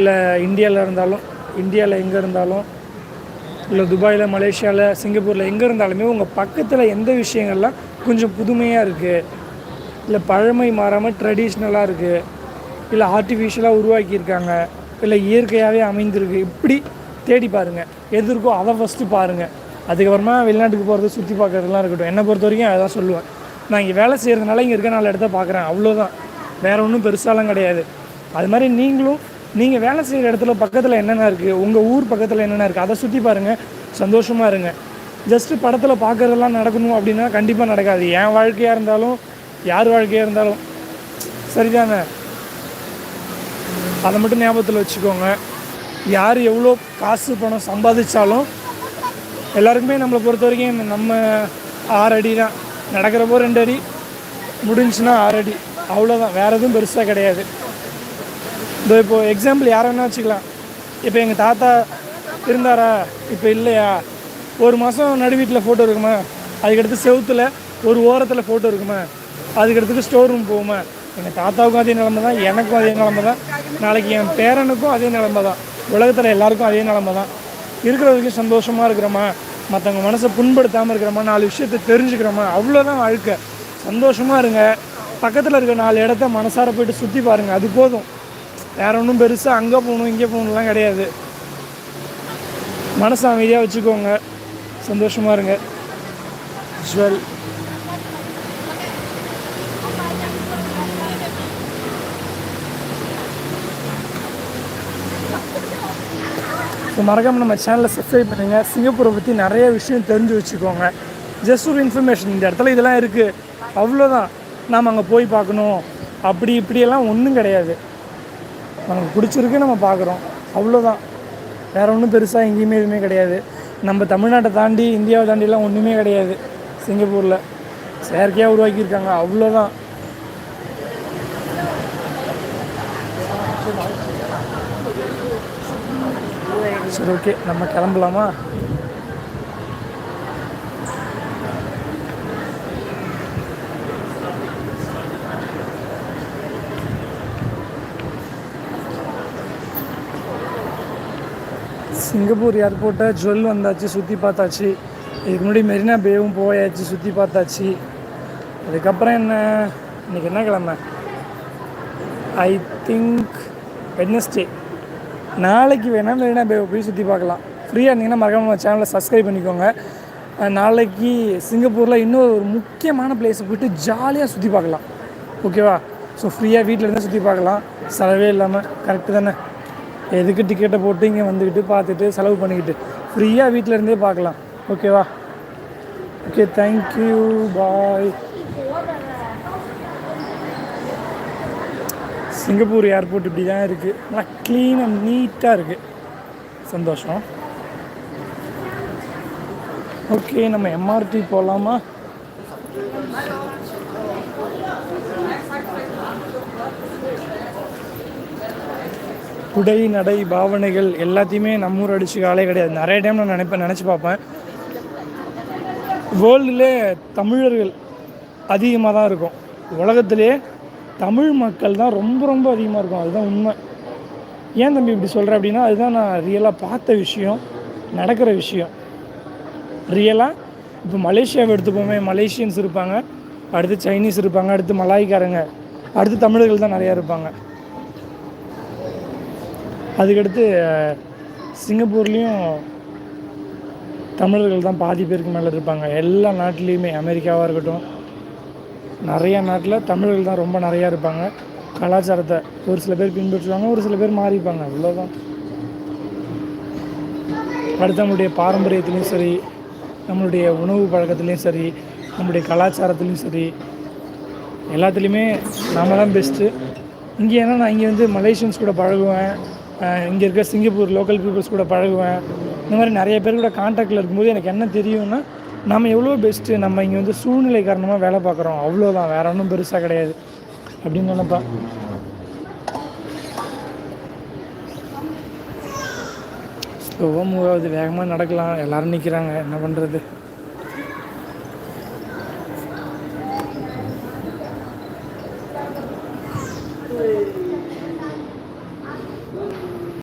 இல்லை இந்தியாவில் இருந்தாலும், இந்தியாவில் எங்கே இருந்தாலும், இல்லை துபாயில், மலேசியாவில், சிங்கப்பூரில் எங்கே இருந்தாலுமே உங்கள் பக்கத்தில் எந்த விஷயங்கள்லாம் கொஞ்சம் புதுமையாக இருக்குது, இல்லை பழமை மாறாமல் ட்ரெடிஷ்னலாக இருக்குது, இல்லை ஆர்டிஃபிஷியலாக உருவாக்கியிருக்காங்க, இல்லை இயற்கையாகவே அமைந்திருக்கு, இப்படி தேடி பாருங்கள். எது இருக்கோ அதை ஃபஸ்ட்டு பாருங்கள். அதுக்கப்புறமா வெளிநாட்டுக்கு போகிறது, சுற்றி பார்க்குறதுலாம் இருக்கட்டும். என்னை பொறுத்த வரைக்கும் அதான் சொல்லுவேன். நான் இங்கே வேலை செய்கிறதுனால இங்கே இருக்க 4 இடத்த பார்க்குறேன், அவ்வளோதான். வேறு ஒன்றும் பெருசாலாம் கிடையாது. அது மாதிரி நீங்களும் நீங்கள் வேலை செய்கிற இடத்துல பக்கத்தில் என்னென்ன இருக்குது, உங்கள் ஊர் பக்கத்தில் என்னென்ன இருக்குது, அதை சுற்றி பாருங்கள், சந்தோஷமாக இருங்க. ஜஸ்ட்டு படத்தில் பார்க்குறதெல்லாம் நடக்கணும் அப்படின்னா கண்டிப்பாக நடக்காது. என் வாழ்க்கையாக இருந்தாலும் யார் வாழ்க்கையாக இருந்தாலும் சரிதானே. அதை மட்டும் ஞாபகத்தில் வச்சுக்கோங்க. யார் எவ்வளோ காசு பணம் சம்பாதிச்சாலும் எல்லாருக்குமே நம்மளை பொறுத்த வரைக்கும் நம்ம 6 அடி தான். நடக்கிறப்போ 2 அடி, முடிஞ்சுன்னா 6 அடி, அவ்வளோதான். வேறு எதுவும் பெருசாக கிடையாது. இப்போது எக்ஸாம்பிள் யாரை வேணா வச்சுக்கலாம். இப்போ எங்கள் தாத்தா இருந்தாரா, இப்போ இல்லையா, ஒரு மாதம் நடு வீட்டில் ஃபோட்டோ இருக்குமா, அதுக்கடுத்து செவுத்தில் ஒரு ஓரத்தில் ஃபோட்டோ இருக்குமா, அதுக்கடுத்துக்கு ஸ்டோர் ரூம் போகுமா. எங்கள் தாத்தாவுக்கும் அதே நிலமை தான், எனக்கும் அதே நிலமை தான், நாளைக்கு என் பேரனுக்கும் அதே நிலமை தான், உலகத்தில் எல்லாருக்கும் அதே நிலமை தான். இருக்கிற வரைக்கும் சந்தோஷமாக இருக்கிறோமா, மற்றவங்க மனசை புண்படுத்தாமல் இருக்கிறோமா, 4 விஷயத்தை தெரிஞ்சுக்கிறோமா, அவ்வளோதான் வாழ்க்கை. சந்தோஷமாக இருங்க. பக்கத்தில் இருக்க 4 இடத்த மனசார போய்ட்டு சுற்றி பாருங்கள், அது போதும். வேறு ஒன்றும் பெருசாக அங்கே போகணும் இங்கே போகணும்லாம் கிடையாது. மனசை அமைதியாக வச்சுக்கோங்க, சந்தோஷமாக இருங்க. ஸ்வெல் ஸோ மறக்காமல் நம்ம சேனலை சப்ஸ்கிரைப் பண்ணுங்கள். சிங்கப்பூரை பற்றி நிறைய விஷயம் தெரிஞ்சு வச்சுக்கோங்க. ஜஸ்ட் ஒரு இன்ஃபர்மேஷன், இந்த இடத்துல இதெல்லாம் இருக்குது, அவ்வளோதான். நாம் அங்கே போய் பார்க்கணும் அப்படி இப்படியெல்லாம் ஒன்றும் கிடையாது. நமக்கு பிடிச்சிருக்கு, நம்ம பார்க்குறோம், அவ்வளோதான். வேறு ஒன்றும் பெருசாக எங்கேயுமே எதுவுமே கிடையாது. நம்ம தமிழ்நாட்டை தாண்டி இந்தியாவை தாண்டிலாம் ஒன்றுமே கிடையாது. சிங்கப்பூரில் செயற்கையாக உருவாக்கியிருக்காங்க, அவ்வளோதான். சரி, ஓகே, நம்ம கிளம்பலாமா? சிங்கப்பூர் ஏர்போர்ட்டை ஜுவல் வந்தாச்சு, சுற்றி பார்த்தாச்சு. இதுக்கு முன்னாடி மெரினா பேவும் போயாச்சு, சுற்றி பார்த்தாச்சு. அதுக்கப்புறம் என்ன, இன்றைக்கி என்ன கிழமை? I think Wednesday. நாளைக்கு வேணால் மெரினா பேவை போய் சுற்றி பார்க்கலாம். ஃப்ரீயாக இருந்தீங்கன்னா மறக்காம நம்ம சேனலை சப்ஸ்கிரைப் பண்ணிக்கோங்க. நாளைக்கு சிங்கப்பூரில் இன்னொரு ஒரு முக்கியமான பிளேஸை போய்ட்டு ஜாலியாக சுற்றி பார்க்கலாம், ஓகேவா? ஸோ ஃப்ரீயாக வீட்டில் இருந்தால் சுற்றி பார்க்கலாம், செலவே இல்லாமல். கரெக்டு தானே? எதுக்கு டிக்கெட்டை போட்டு இங்கே வந்துக்கிட்டு பார்த்துட்டு செலவு பண்ணிக்கிட்டு, ஃப்ரீயாக வீட்டில் இருந்தே பார்க்கலாம், ஓகேவா? ஓகே, தேங்க்யூ, பாய். சிங்கப்பூர் ஏர்போர்ட் இப்படி தான் இருக்குது, நல்லா க்ளீன் அண்ட் நீட்டாக இருக்குது. சந்தோஷம். ஓகே, நம்ம எம்ஆர்டி போகலாமா? உடை, நடை, பாவனைகள் எல்லாத்தையுமே நம்ம ஊர் அடிச்சு காலே கிடையாது. நிறைய டைம் நான் நினச்சி பார்ப்பேன், வேர்ல்டுலே தமிழர்கள் அதிகமாக தான் இருக்கும். உலகத்திலே தமிழ் மக்கள் தான் ரொம்ப ரொம்ப அதிகமாக இருக்கும். அதுதான் உண்மை. ஏன் தம்பி இப்படி சொல்கிறேன் அப்படின்னா, அதுதான் நான் ரியலாக பார்த்த விஷயம், நடக்கிற விஷயம். ரியலாக இப்போ மலேசியாவை எடுத்துப்போமே, மலேசியன்ஸ் இருப்பாங்க, அடுத்து சைனீஸ் இருப்பாங்க, அடுத்து மலாய்க்காரங்க, அடுத்து தமிழர்கள் தான் நிறையா இருப்பாங்க. அதுக்கடுத்து சிங்கப்பூர்லேயும் தமிழர்கள் தான் பாதி பேருக்கு மேலே இருப்பாங்க. எல்லா நாட்டிலையுமே, அமெரிக்காவாக இருக்கட்டும், நிறையா நாட்டில் தமிழர்கள் தான் ரொம்ப நிறையா இருப்பாங்க. கலாச்சாரத்தை ஒரு சில பேர் பின்பற்றுவாங்க, ஒரு சில பேர் மாறிப்பாங்க, அவ்வளோதான். அடுத்து நம்மளுடைய பாரம்பரியத்துலேயும் சரி, நம்மளுடைய உணவு பழக்கத்துலேயும் சரி, நம்மளுடைய கலாச்சாரத்துலேயும் சரி, எல்லாத்துலேயுமே நாம் தான் பெஸ்ட்டு. இங்கே ஏன்னா நான் இங்கே வந்து மலேசியன்ஸ் கூட பழகுவேன், இங்கே இருக்க சிங்கப்பூர் லோக்கல் பீப்புள்ஸ் கூட பழகுவேன். இந்த மாதிரி நிறைய பேர் கூட கான்டாக்டில் இருக்கும்போது எனக்கு என்ன தெரியும்னா, நம்ம எவ்வளோ பெஸ்ட்டு, நம்ம இங்கே வந்து சூழ்நிலை காரணமாக வேலை பார்க்குறோம், அவ்வளோதான். வேறு ஒன்றும் பெருசாக கிடையாது அப்படின்னு நினைப்பேன். ஸ்லோவாக மூவ் ஆகுது, வேகமாக நடக்கலாம், எல்லோரும் நிற்கிறாங்க, என்ன பண்ணுறது?